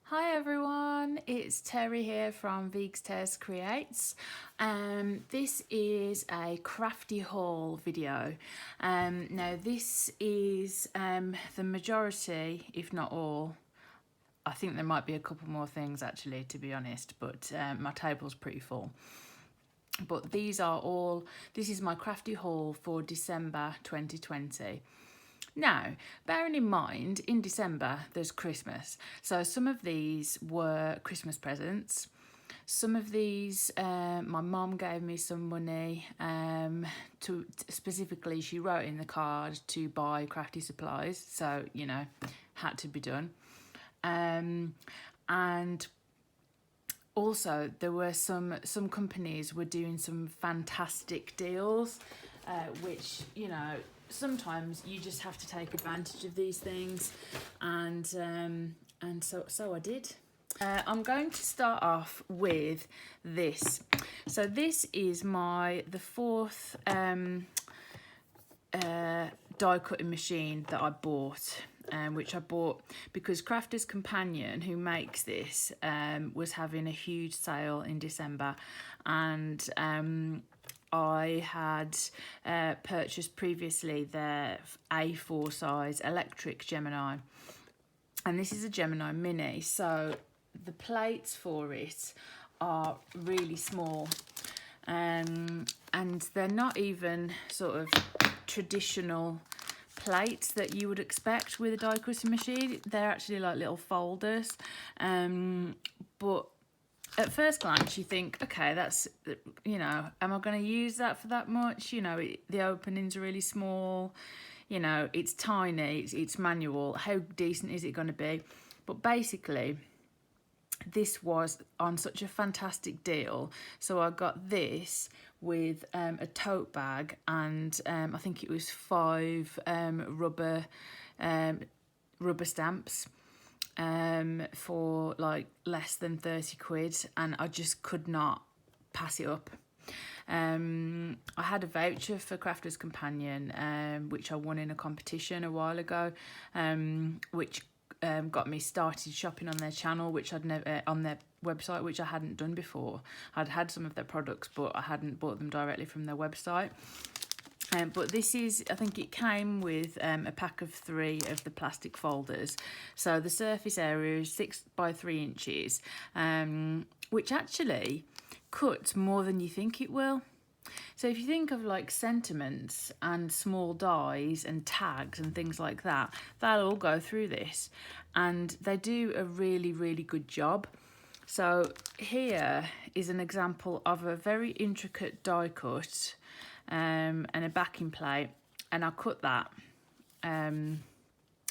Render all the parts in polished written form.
Hi everyone, it's Terry here from Vegs Creates. This is a crafty haul video. Now this is the majority, if not all. I think there might be a couple more things actually, to be honest, but my table's pretty full. But these are all, this is my crafty haul for December 2020. Now, bearing in mind, in December, there's Christmas. So some of these were Christmas presents. Some of these, my mum gave me some money to specifically, she wrote in the card to buy crafty supplies. So, you know, had to be done. And also there were some companies were doing some fantastic deals, which, you know, sometimes you just have to take advantage of these things, and so I did. I'm going to start off with this. So this is the fourth die cutting machine that I bought, which I bought because Crafter's Companion, who makes this, was having a huge sale in December, and I had purchased previously their A4 size electric Gemini, and this is a Gemini Mini, so the plates for it are really small, and they're not even sort of traditional plates that you would expect with a die cutting machine. They're actually like little folders, but at first glance you think, okay, that's, you know, am I going to use that for that much? You know, the openings are really small, you know, it's tiny, it's manual, how decent is it going to be? But basically this was on such a fantastic deal, so I got this with a tote bag, and I think it was 5 rubber stamps for like less than 30 quid, and I just could not pass it up. I had a voucher for Crafter's Companion, which I won in a competition a while ago, which got me started shopping on their channel, which I'd never, on their website, which I hadn't done before. I'd had some of their products, but I hadn't bought them directly from their website. But this is, I think it came with a pack of 3 of the plastic folders. So the surface area is 6 by 3 inches, which actually cuts more than you think it will. So if you think of like sentiments and small dies and tags and things like that, they'll all go through this, and they do a really, really good job. So here is an example of a very intricate die cut and a backing plate, and I cut that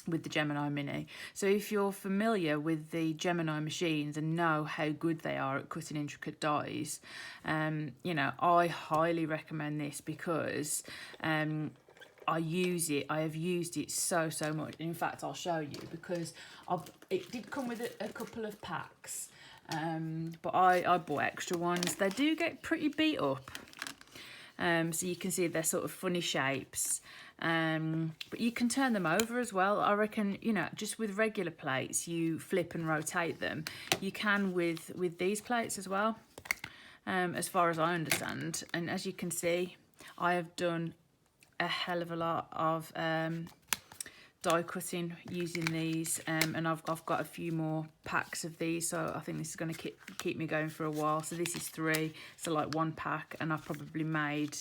with the Gemini Mini. So if you're familiar with the Gemini machines and know how good they are at cutting intricate dies, you know, I highly recommend this because I have used it so much. In fact, I'll show you, because it did come with a couple of packs, but I bought extra ones. They do get pretty beat up, so you can see they're sort of funny shapes. But you can turn them over as well. I reckon, you know, just with regular plates, you flip and rotate them. You can with these plates as well, as far as I understand. And as you can see, I have done a hell of a lot of die cutting using these, and I've got a few more packs of these, so I think this is going to keep me going for a while. So this is 3, so like 1 pack, and I've probably made,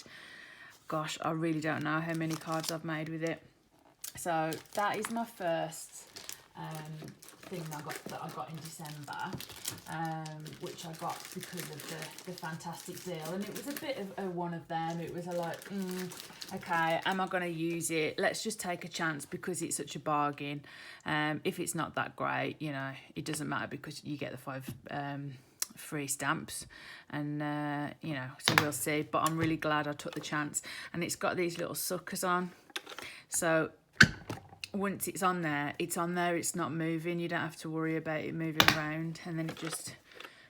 gosh, I really don't know how many cards I've made with it. So that is my first thing that I got in December, which I got because of the fantastic deal, and it was a bit of a one of them. It was a like, okay, am I going to use it? Let's just take a chance because it's such a bargain. If it's not that great, you know, it doesn't matter because you get the 5 free stamps, and you know, so we'll see. But I'm really glad I took the chance, and it's got these little suckers on, so once it's on there, it's not moving. You don't have to worry about it moving around, and then it just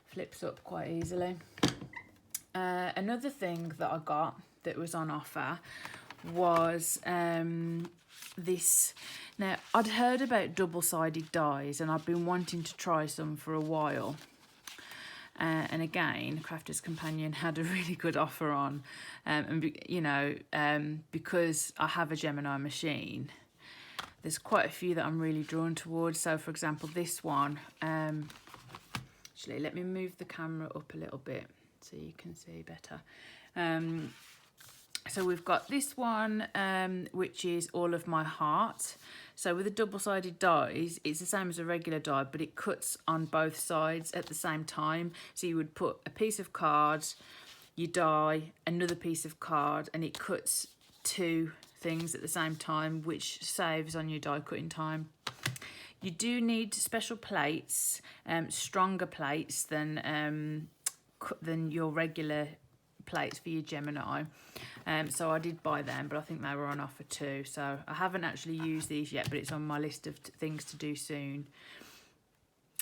flips up quite easily. Another thing that I got that was on offer was this. Now, I'd heard about double-sided dies and I've been wanting to try some for a while. And again, Crafter's Companion had a really good offer on. Because I have a Gemini machine, there's quite a few that I'm really drawn towards. So, for example, this one. Actually, let me move the camera up a little bit so you can see better. So we've got this one, which is All of My Heart. So with the double-sided dies, it's the same as a regular die, but it cuts on both sides at the same time. So you would put a piece of card, you die, another piece of card, and it cuts two things at the same time, which saves on your die cutting time. You do need special plates, stronger plates than your regular plates for your Gemini. So I did buy them, but I think they were on offer too. So I haven't actually used these yet, but it's on my list of things to do soon.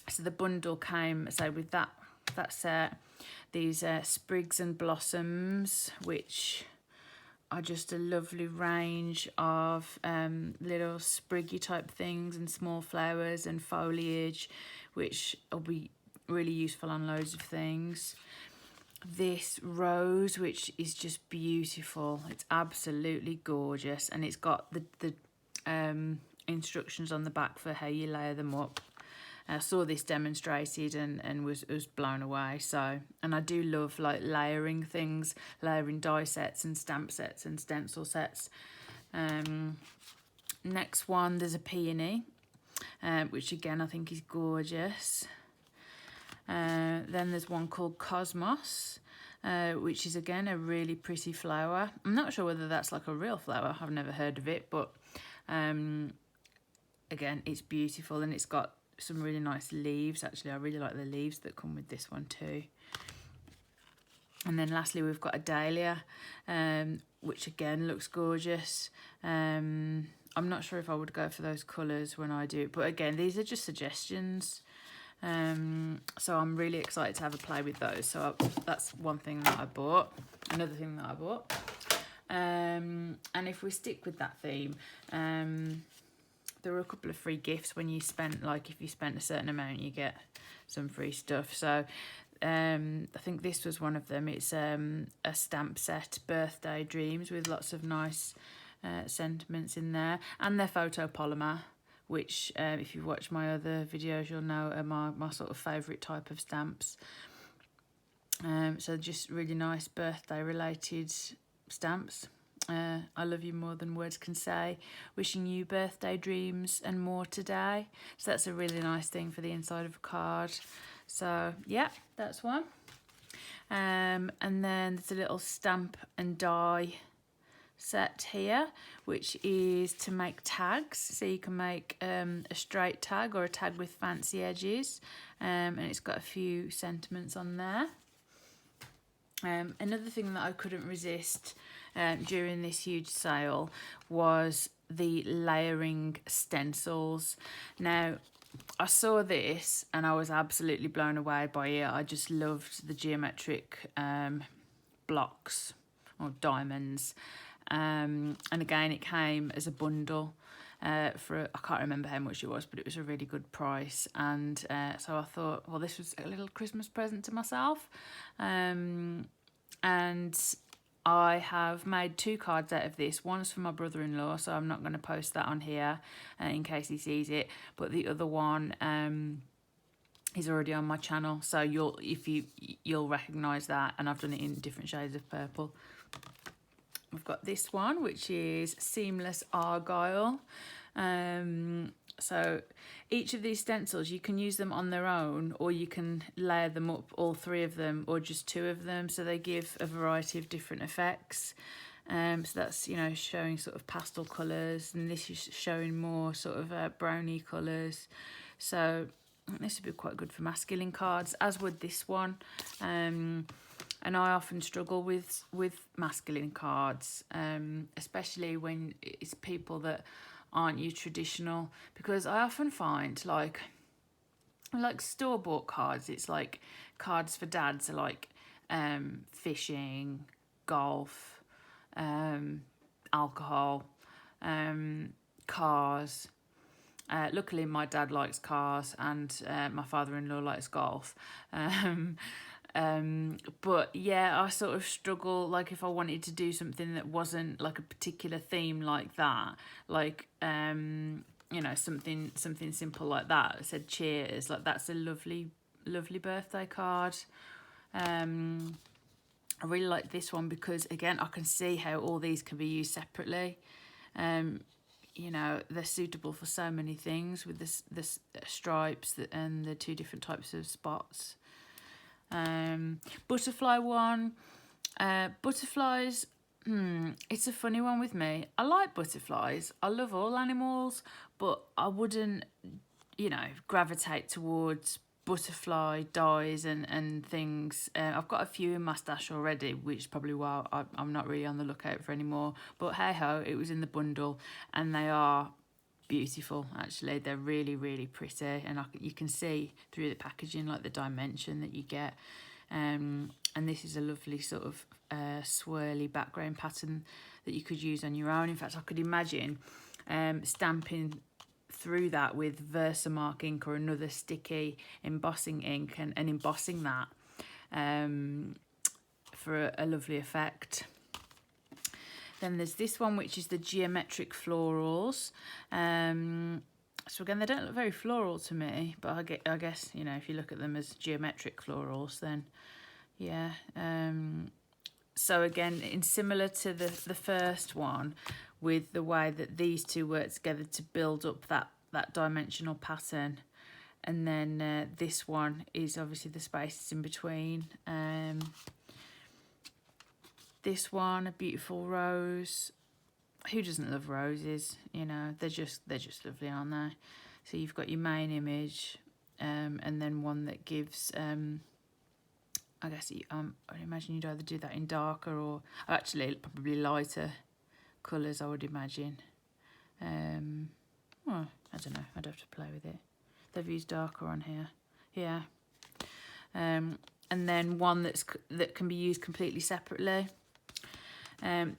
So the bundle came, so with that set, these Sprigs and Blossoms, which are just a lovely range of little spriggy type things and small flowers and foliage, which will be really useful on loads of things. This rose, which is just beautiful. It's absolutely gorgeous, and it's got the instructions on the back for how you layer them up. I saw this demonstrated and was blown away. So, and I do love like layering things, layering die sets and stamp sets and stencil sets. Next one, there's a peony, which again I think is gorgeous. Then there's one called Cosmos, which is again a really pretty flower. I'm not sure whether that's like a real flower. I've never heard of it, but again, it's beautiful, and it's got some really nice leaves. Actually, I really like the leaves that come with this one too. And then lastly, we've got a dahlia, which again looks gorgeous. I'm not sure if I would go for those colours when I do it, but again, these are just suggestions. So I'm really excited to have a play with those. So that's one thing that I bought. Another thing that I bought. And if we stick with that theme, there were a couple of free gifts when you spent, like if you spent a certain amount, you get some free stuff. So I think this was one of them. It's a stamp set, Birthday Dreams, with lots of nice sentiments in there. And they're photopolymer, which if you've watched my other videos, you'll know are my sort of favourite type of stamps. So just really nice birthday related stamps. I love you more than words can say. Wishing you birthday dreams and more today. So that's a really nice thing for the inside of a card. So yeah, that's one. And then there's a little stamp and die set here, which is to make tags. So you can make a straight tag or a tag with fancy edges. And it's got a few sentiments on there. Another thing that I couldn't resist during this huge sale was the layering stencils. Now, I saw this and I was absolutely blown away by it. I just loved the geometric blocks or diamonds. And again, it came as a bundle for, I can't remember how much it was, but it was a really good price. And so I thought, well, this was a little Christmas present to myself. And I have made 2 cards out of this. One's for my brother-in-law, so I'm not going to post that on here in case he sees it. But the other one is already on my channel, so you'll recognise that. And I've done it in different shades of purple. We've got this one, which is Seamless Argyle. So each of these stencils, you can use them on their own, or you can layer them up, all 3 of them, or just 2 of them. So they give a variety of different effects. So that's, you know, showing sort of pastel colours, and this is showing more sort of browny colours. So this would be quite good for masculine cards, as would this one. And I often struggle with masculine cards, especially when it's people that aren't you traditional, because I often find like store-bought cards, it's like cards for dads are like fishing, golf, alcohol, cars. Luckily, my dad likes cars and my father-in-law likes golf. But yeah, I sort of struggle, like if I wanted to do something that wasn't like a particular theme like that, like you know, something simple like that. I said cheers, like that's a lovely birthday card. I really like this one because again I can see how all these can be used separately. You know, they're suitable for so many things with the stripes and the two different types of spots. Butterfly one. Butterflies, it's a funny one with me. I like butterflies. I love all animals, but I wouldn't, you know, gravitate towards butterfly dies and things. I've got a few in my stash already, which is probably why I'm not really on the lookout for anymore. But hey ho, it was in the bundle, and they are beautiful. Actually, they're really pretty, and you can see through the packaging like the dimension that you get. And this is a lovely sort of swirly background pattern that you could use on your own. In fact, I could imagine stamping through that with Versamark ink or another sticky embossing ink and embossing that for a lovely effect. Then there's this one, which is the geometric florals. So again, they don't look very floral to me, but I guess, you know, if you look at them as geometric florals, then yeah. So again, in similar to the first one, with the way that these two work together to build up that dimensional pattern. And then this one is obviously the spaces in between. This one, a beautiful rose. Who doesn't love roses? You know, they're just lovely, aren't they? So you've got your main image, and then one that gives. I guess I imagine you'd either do that in darker or actually probably lighter colours. I would imagine. Well, I don't know. I'd have to play with it. They've used darker on here. Yeah. And then one that can be used completely separately.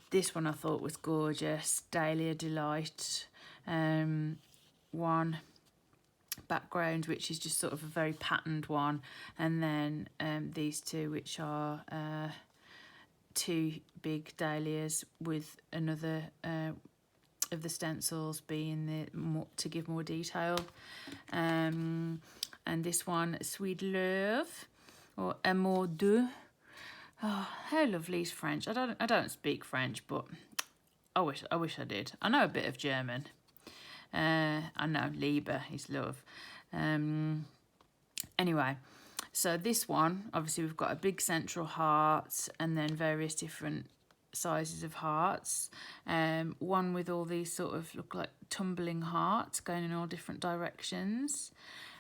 This one I thought was gorgeous. Dahlia Delight. One background, which is just sort of a very patterned one. And then these two, which are two big dahlias with another of the stencils being to give more detail. And this one, Sweet Love, or Amour de. Oh, how lovely is French. I don't speak French, but I wish I did. I know a bit of German. I know Liebe is love. Anyway, so this one, obviously we've got a big central heart and then various different sizes of hearts. One with all these sort of look like tumbling hearts going in all different directions.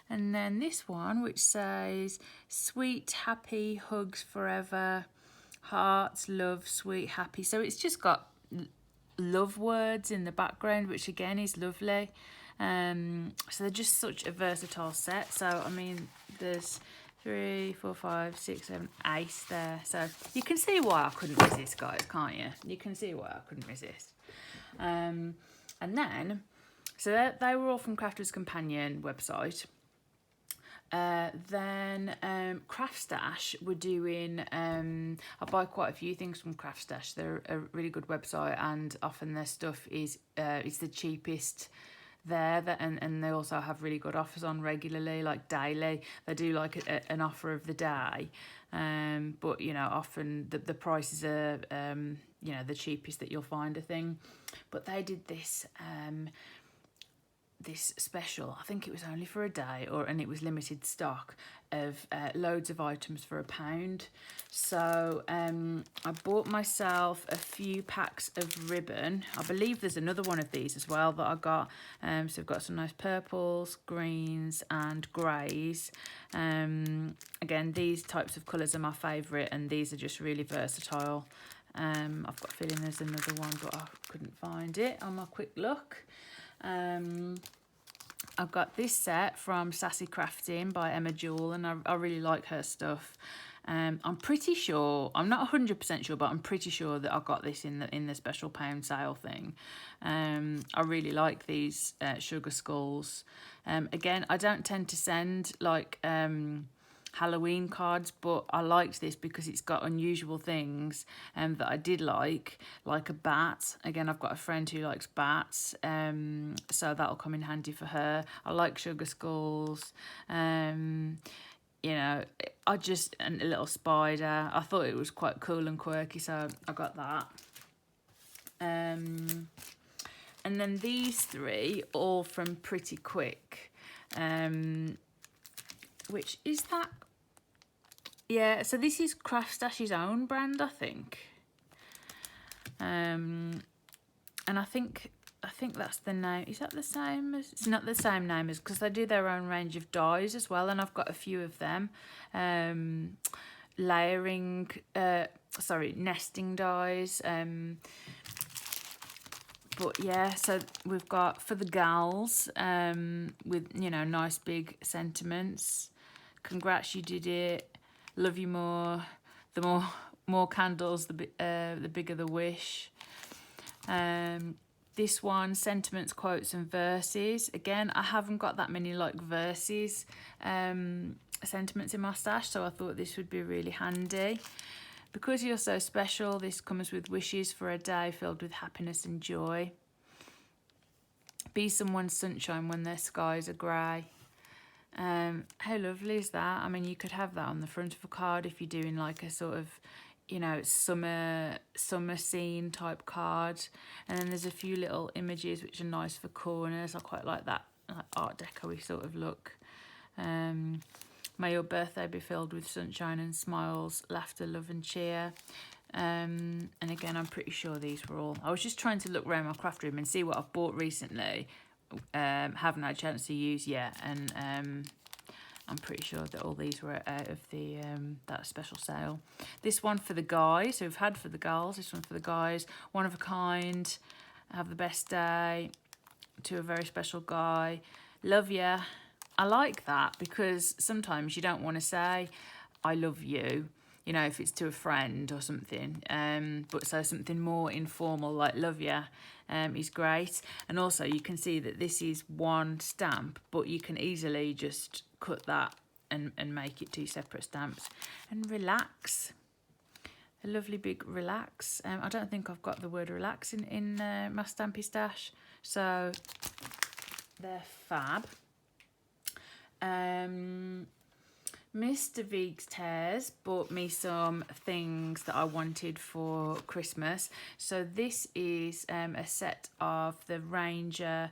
And then this one, which says sweet, happy, hugs forever, hearts, love, sweet, happy. So it's just got love words in the background, which again is lovely. So they're just such a versatile set. So, I mean, there's 3, 4, 5, 6, 7, 8 there. So you can see why I couldn't resist, guys, can't you? You can see why I couldn't resist. And then, so they were all from Crafter's Companion website. Then Craft Stash were doing, I buy quite a few things from Craft Stash. They're a really good website, and often their stuff is the cheapest there, and they also have really good offers on regularly, like daily. They do like an offer of the day, but you know, often the prices are you know, the cheapest that you'll find a thing. But they did this this special, I think it was only for a day, and it was limited stock of loads of items for £1. So I bought myself a few packs of ribbon. I believe there's another one of these as well that I got. So I've got some nice purples, greens and greys. Again, these types of colours are my favourite, and these are just really versatile. I've got a feeling there's another one, but I couldn't find it on my quick look. I've got this set from Sassy Crafting by Emma Jewell, and I really like her stuff. I'm pretty sure, I'm not 100% sure, but I'm pretty sure that I got this in the special pound sale thing. I really like these sugar skulls. Again, I don't tend to send like Halloween cards, but I liked this because it's got unusual things that I did like a bat. Again, I've got a friend who likes bats, so that'll come in handy for her. I like sugar skulls. You know, and a little spider. I thought it was quite cool and quirky, so I got that. And then these three, all from Pretty Quick. Which is that? Yeah, so this is Craftstash's own brand, I think. And I think that's the name. Is that the same as? It's not the same name as, because they do their own range of dies as well, and I've got a few of them. Nesting dies. But yeah, so we've got for the gals, with, you know, nice big sentiments. Congrats, you did it. Love you more. The more candles, the bigger the wish. This one, sentiments, quotes and verses. Again, I haven't got that many like verses sentiments in my stash, so I thought this would be really handy. Because you're so special, this comes with wishes for a day filled with happiness and joy. Be someone's sunshine when their skies are grey. How lovely is that? I mean, you could have that on the front of a card if you're doing like a sort of, you know, summer scene type card. And then there's a few little images which are nice for corners. I quite like that, like Art Deco-y sort of look. May your birthday be filled with sunshine and smiles, laughter, love and cheer. And again, I'm pretty sure these were all... I was just trying to look around my craft room and see what I've bought recently. Haven't had a chance to use yet. And I'm pretty sure that all these were out of the that special sale. This one for the guys, so we've had for the girls. This one for the guys. One of a kind. Have the best day. To a very special guy. Love ya. I like that because sometimes you don't want to say, I love you, you know, if it's to a friend or something. But so something more informal like love ya is great. And also you can see that this is one stamp, but you can easily just cut that and make it two separate stamps. And relax. A lovely big relax. I don't think I've got the word relax in my stampy stash. So they're fab. Mr. Veeks Tears bought me some things that I wanted for Christmas. So this is a set of the Ranger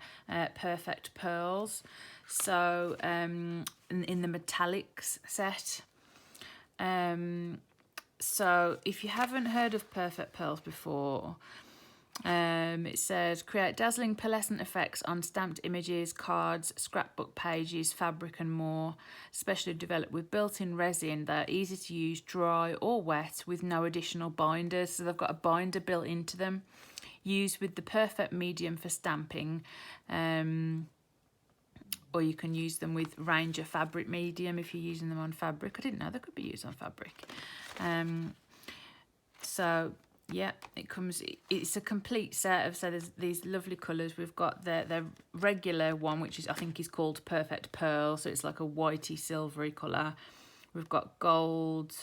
Perfect Pearls. So in the metallics set. So if you haven't heard of Perfect Pearls before, it says create dazzling pearlescent effects on stamped images, cards, scrapbook pages, fabric and more. Specially developed with built-in resin. They're easy to use, dry or wet with no additional binders. So they've got a binder built into them. Used with the perfect medium for stamping. Or you can use them with Ranger fabric medium if you're using them on fabric. I didn't know they could be used on fabric. So yeah, it's a complete set of, so there's these lovely colours. We've got the regular one, which is, I think is called Perfect Pearl, so it's like a whitey silvery colour. We've got gold,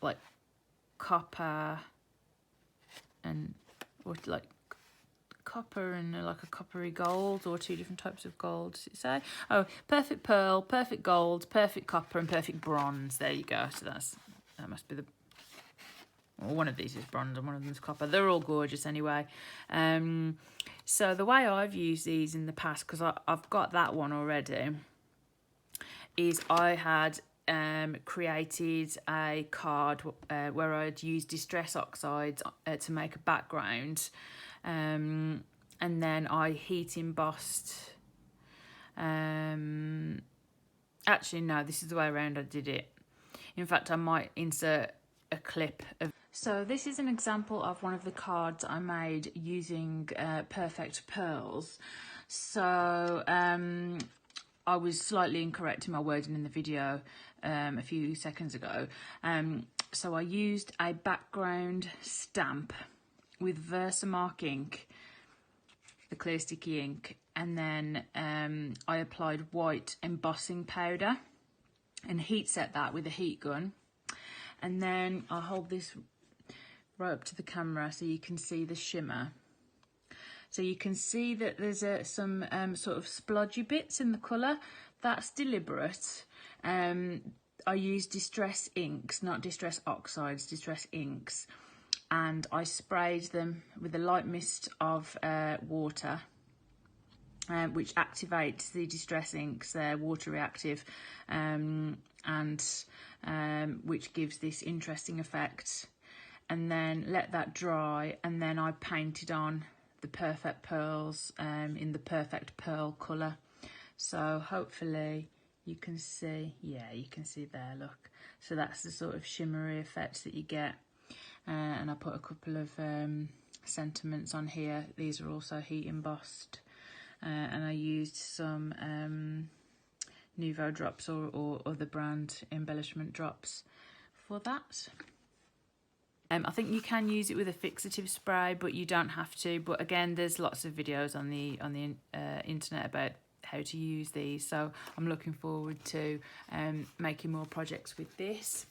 like copper, and or like copper and like a coppery gold, or two different types of gold, does it say? Oh, perfect pearl, perfect gold, perfect copper and perfect bronze. There you go. So that must be well, one of these is bronze and one of them is copper. They're all gorgeous anyway. So the way I've used these in the past, because I've got that one already, is I had created a card where I'd used Distress Oxides to make a background, and then I heat embossed. Actually, no, this is the way around I did it. In fact, I might insert a clip of... So this is an example of one of the cards I made using Perfect Pearls. So I was slightly incorrect in my wording in the video a few seconds ago. So I used a background stamp with Versamark ink, the clear sticky ink, and then I applied white embossing powder and heat set that with a heat gun. And then I'll hold this right up to the camera so you can see the shimmer. So you can see that there's some sort of splodgy bits in the colour. That's deliberate. I use distress inks, not distress oxides, distress inks. And I sprayed them with a light mist of water, which activates the distress inks. They're water reactive, and which gives this interesting effect. And then let that dry, and then I painted on the perfect pearls in the perfect pearl colour. So hopefully you can see, yeah, you can see there, look. So that's the sort of shimmery effect that you get. And I put a couple of sentiments on here. These are also heat embossed. And I used some Nouveau drops or other brand embellishment drops for that. I think you can use it with a fixative spray, but you don't have to. But again, there's lots of videos on the internet about how to use these. So I'm looking forward to making more projects with this.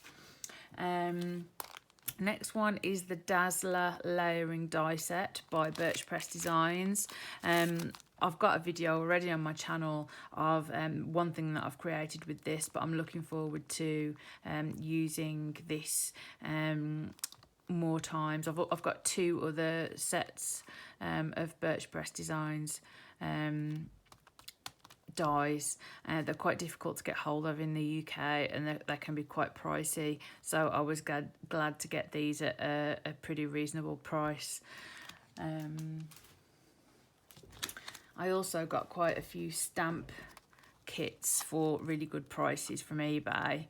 Next one is the Dazzler Layering Die Set by Birch Press Designs. I've got a video already on my channel of one thing that I've created with this, but I'm looking forward to using this more times. I've got 2 other sets of Birch Press Designs dies. They're quite difficult to get hold of in the UK, and they can be quite pricey, so I was glad to get these at a pretty reasonable price. I also got quite a few stamp kits for really good prices from eBay.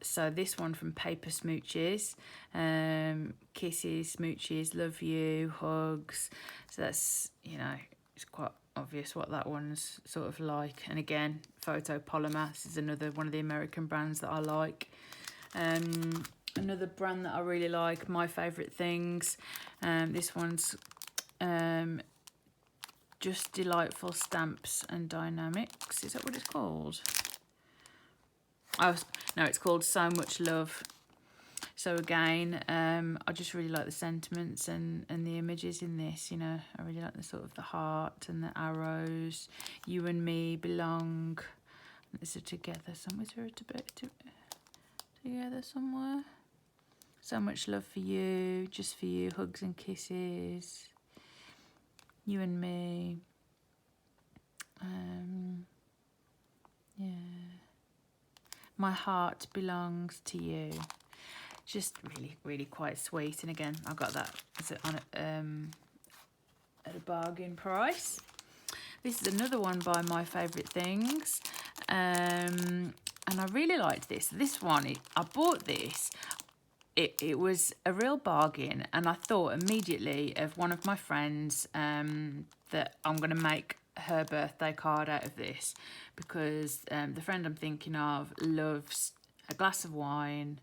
So this one from Paper Smooches, kisses, smooches, love you, hugs. So that's, you know, it's quite obvious what that one's sort of like. And again, photopolymer. This is another one of the American brands that I like. Another brand that I really like, My Favourite Things. This one's Just Delightful Stamps and Dynamics. Is that what it's called? Oh, no, it's called So Much Love. So again, I just really like the sentiments and the images in this, you know. I really like the sort of the heart and the arrows. You and me belong. This is together somewhere. Is there a bit together somewhere? So much love for you, just for you, hugs and kisses. You and me. Yeah. My heart belongs to you. Just really, really quite sweet. And again, I got that on at a bargain price. This is another one by My Favourite Things. And I really liked this. This one, I bought this. It was a real bargain. And I thought immediately of one of my friends that I'm going to make her birthday card out of this, because the friend I'm thinking of loves a glass of wine,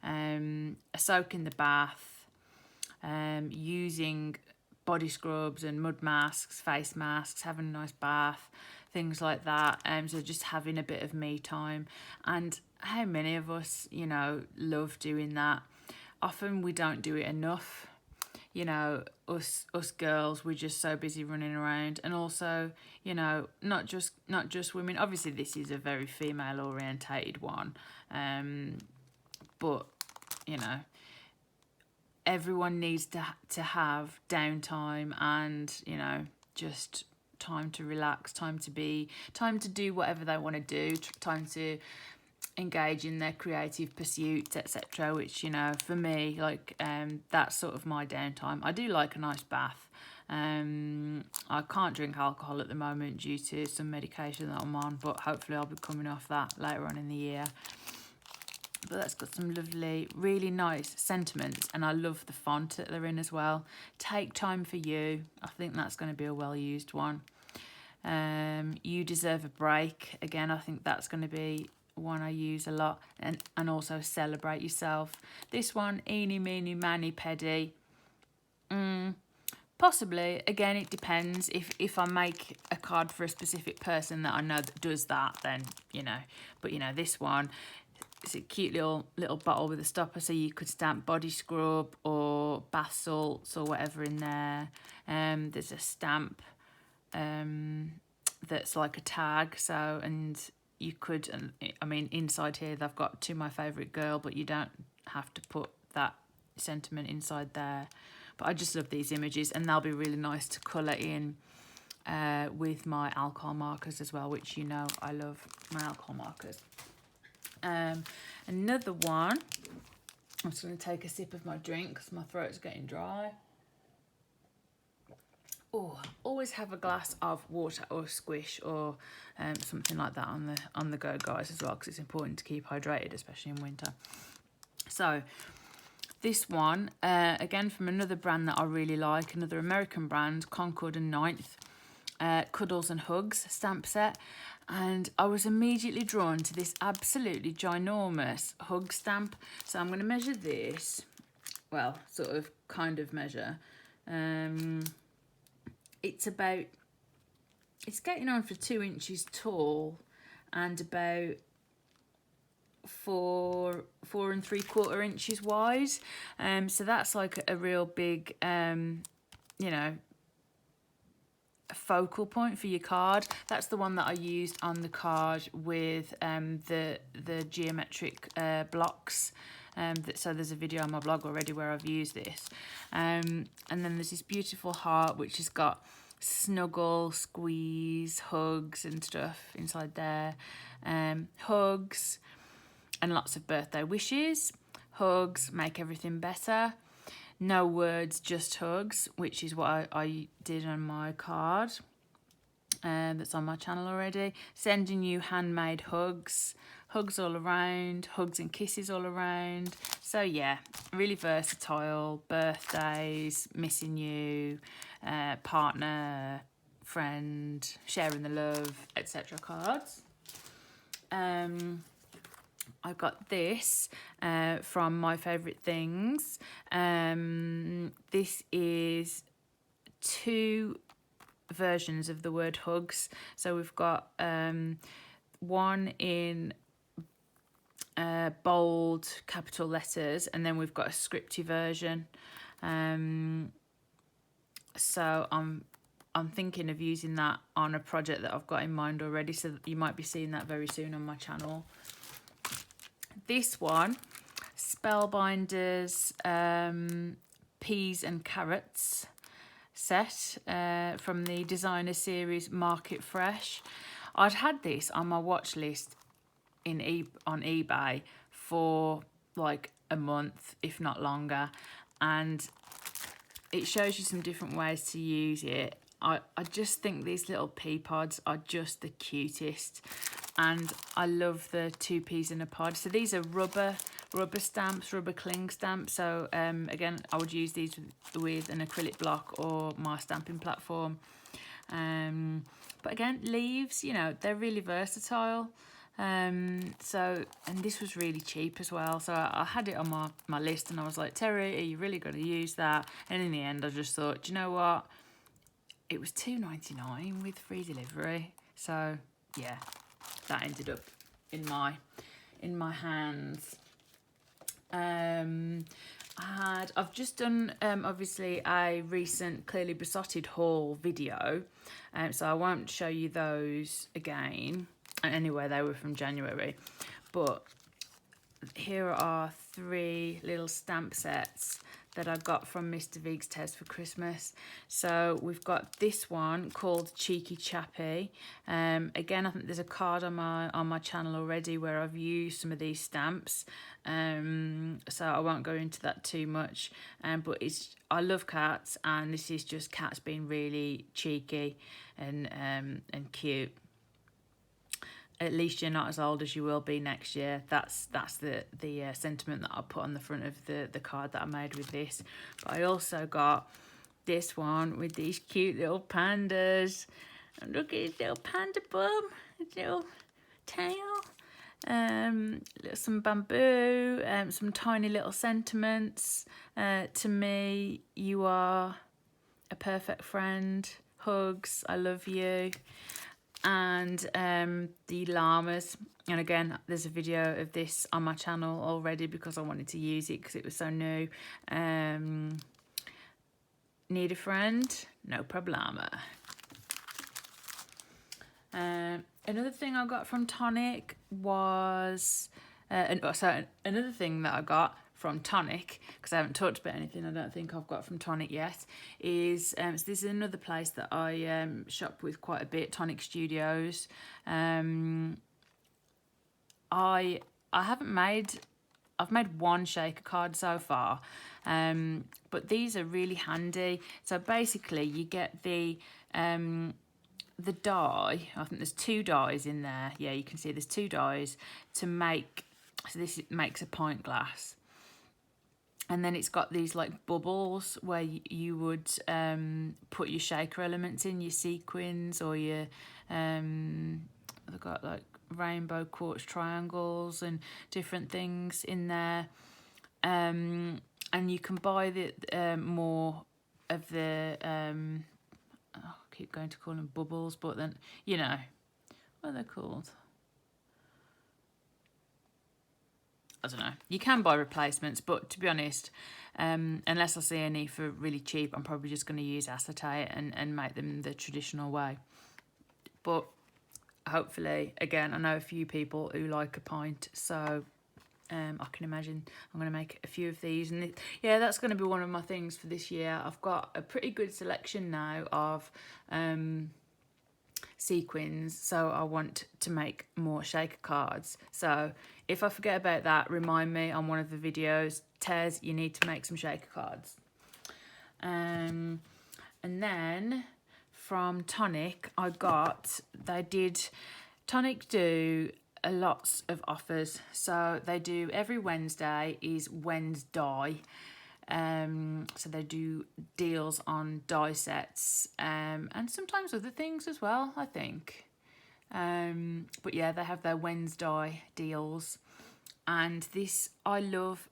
a soak in the bath, using body scrubs and mud masks, face masks, having a nice bath, things like that. So just having a bit of me time. And how many of us, you know, love doing that? Often we don't do it enough. You know, us girls, we're just so busy running around. And also, you know, not just women. Obviously, this is a very female orientated one, but you know, everyone needs to have downtime and, you know, just time to relax, time to do whatever they want to do, time to engage in their creative pursuits, etc. Which, you know, for me, like, that's sort of my downtime. I do like a nice bath. I can't drink alcohol at the moment due to some medication that I'm on, but hopefully I'll be coming off that later on in the year. But that's got some lovely, really nice sentiments, and I love the font that they're in as well. Take time for you. I think that's going to be a well-used one. You Deserve a Break. Again, I think that's going to be one I use a lot. And also Celebrate Yourself. This one, Eeny, Meeny, Miny, Pedy. Possibly. Again, it depends. If I make a card for a specific person that I know that does that, then, you know. But, you know, this one, it's a cute little bottle with a stopper, so you could stamp body scrub or bath salts or whatever in there. There's a stamp that's like a tag, so, and you could, I mean, inside here they've got To My Favourite Girl, but you don't have to put that sentiment inside there. But I just love these images, and they'll be really nice to colour in with my alcohol markers as well, which, you know, I love my alcohol markers. Another one, I'm just going to take a sip of my drink because my throat's getting dry. Oh, always have a glass of water or squish or something like that on the go, guys, as well, because it's important to keep hydrated, especially in winter. So this one, again, from another brand that I really like, another American brand, Concord and Ninth, Cuddles and Hugs stamp set. And I was immediately drawn to this absolutely ginormous hug stamp. So I'm going to measure this, well, sort of kind of measure. It's getting on for 2 inches tall and about 4 3/4 inches wide. So that's like a real big, you know, a focal point for your card. That's the one that I used on the card with the geometric blocks. So there's a video on my blog already where I've used this. And then there's this beautiful heart which has got snuggle, squeeze, hugs and stuff inside there. Hugs and lots of birthday wishes. Hugs make everything better. No words, just hugs, which is what I did on my card. That's on my channel already. Sending you handmade hugs. Hugs all around. Hugs and kisses all around. So yeah, really versatile. Birthdays, missing you, partner, friend, sharing the love, etc. cards. I got this from My Favourite Things. This is 2 versions of the word hugs. So we've got one in bold capital letters, and then we've got a scripty version. So I'm thinking of using that on a project that I've got in mind already, so that you might be seeing that very soon on my channel. This one, Spellbinders Peas and Carrots set from the designer series Market Fresh. I'd had this on my watch list on eBay for like a month, if not longer, and it shows you some different ways to use it. I just think these little pea pods are just the cutest, and I love the 2 peas in a pod. So these are rubber stamps, rubber cling stamps. So again, I would use these with an acrylic block or my stamping platform. But again, leaves, you know, they're really versatile. So, and this was really cheap as well. So I had it on my list, and I was like, Terry, are you really going to use that? And in the end, I just thought, do you know what? It was $2.99 with free delivery. So yeah, that ended up in my hands. I've just done obviously a recent Clearly Besotted haul video, so I won't show you those again. And anyway, they were from January, but here are 3 little stamp sets that I got from Mr. Vig's Tez for Christmas. So we've got this one called Cheeky Chappy. Again, I think there's a card on my channel already where I've used some of these stamps. So I won't go into that too much. But I love cats, and this is just cats being really cheeky and cute. At least you're not as old as you will be next year. That's the sentiment that I put on the front of the card that I made with this. But I also got this one with these cute little pandas. And look at his little panda bum, his little tail. Some bamboo, some tiny little sentiments. To me, you are a perfect friend. Hugs, I love you. And the llamas. And again, there's a video of this on my channel already because I wanted to use it because it was so new. Need a friend? No problema. Another thing I got from Tonic was... another thing that I got from Tonic, because I haven't talked about anything I don't think I've got from Tonic yet, is so this is another place that I shop with quite a bit, Tonic Studios. I've made one shaker card so far, but these are really handy. So basically you get the die. I think there's 2 dies in there. Yeah, you can see there's 2 dies to make, so this makes a pint glass. And then it's got these like bubbles where you would put your shaker elements in, your sequins or your, they've got like rainbow quartz triangles and different things in there. And you can buy the more of the, I keep going to call them bubbles, but then, you know, what are they called? I don't know. You can buy replacements, but to be honest, unless I see any for really cheap, I'm probably just going to use acetate and make them the traditional way. But hopefully, again, I know a few people who like a pint, so I can imagine I'm going to make a few of these. And yeah, that's going to be one of my things for this year. I've got a pretty good selection now of sequins, so I want to make more shaker cards. So if I forget about that, remind me on one of the videos. Tez, you need to make some shaker cards. And then from Tonic, I got, Tonic do a lots of offers. So they do every Wednesday is Wednesday. So they do deals on die sets and sometimes other things as well, I think. But yeah, they have their Wednesday deals. And this, I love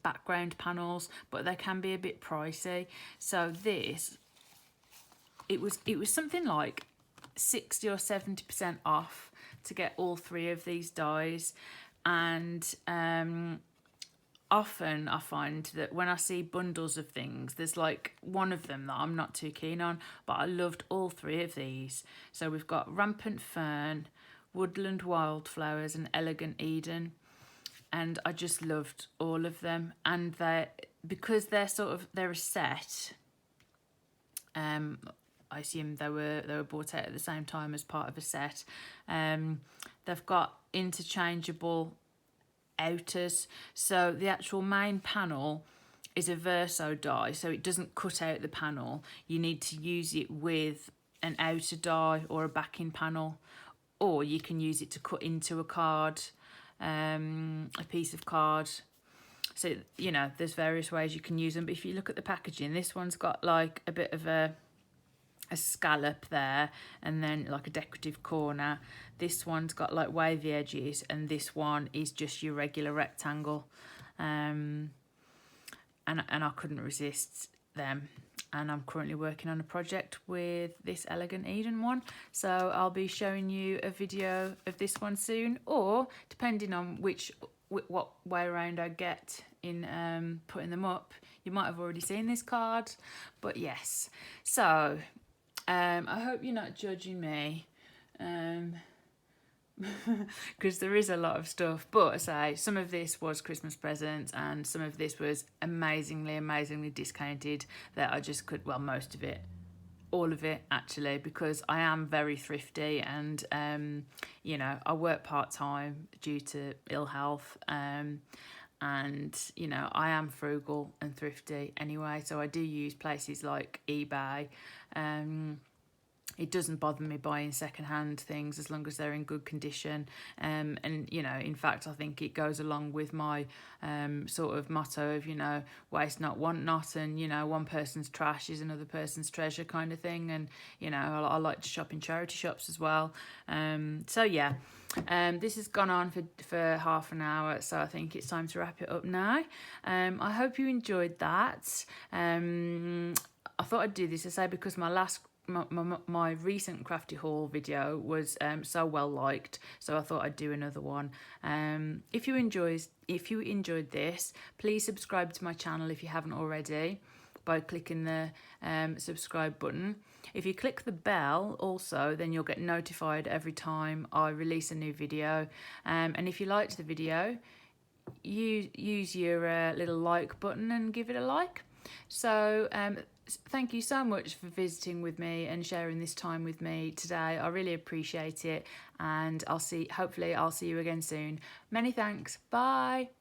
background panels, but they can be a bit pricey. So this, it was something like 60 or 70% off to get all 3 of these dies. And often I find that when I see bundles of things, there's like one of them that I'm not too keen on, but I loved all 3 of these. So we've got Rampant Fern, Woodland Wildflowers and Elegant Eden, and I just loved all of them. And because they're a set, I assume they were bought out at the same time as part of a set. They've got interchangeable outers, so the actual main panel is a verso die, so it doesn't cut out the panel. You need to use it with an outer die or a backing panel, or you can use it to cut into a card, a piece of card. So, you know, there's various ways you can use them. But if you look at the packaging, this one's got like a bit of a scallop there, and then like a decorative corner. This one's got like wavy edges, and this one is just your regular rectangle. And I couldn't resist them. And I'm currently working on a project with this Elegant Eden one, so I'll be showing you a video of this one soon, or depending on what way around I get in putting them up, you might have already seen this card. But yes, so I hope you're not judging me, because there is a lot of stuff. But I say, some of this was Christmas presents, and some of this was amazingly discounted that I just could, well, most of it, all of it actually, because I am very thrifty, and you know, I work part-time due to ill health, and you know, I am frugal and thrifty anyway, so I do use places like eBay, it doesn't bother me buying secondhand things as long as they're in good condition. And, you know, in fact, I think it goes along with my sort of motto of, you know, waste not, want not, and, you know, one person's trash is another person's treasure kind of thing. And, you know, I like to shop in charity shops as well. So, yeah. This has gone on for half an hour, so I think it's time to wrap it up now. I hope you enjoyed that. I thought I'd do this, I say, because my recent crafty haul video was so well liked, so I thought I'd do another one. If you enjoyed this, please subscribe to my channel if you haven't already by clicking the subscribe button. If you click the bell also, then you'll get notified every time I release a new video. And if you liked the video, use your little like button and give it a like. So thank you so much for visiting with me and sharing this time with me today. I really appreciate it, and hopefully I'll see you again soon. Many thanks. Bye.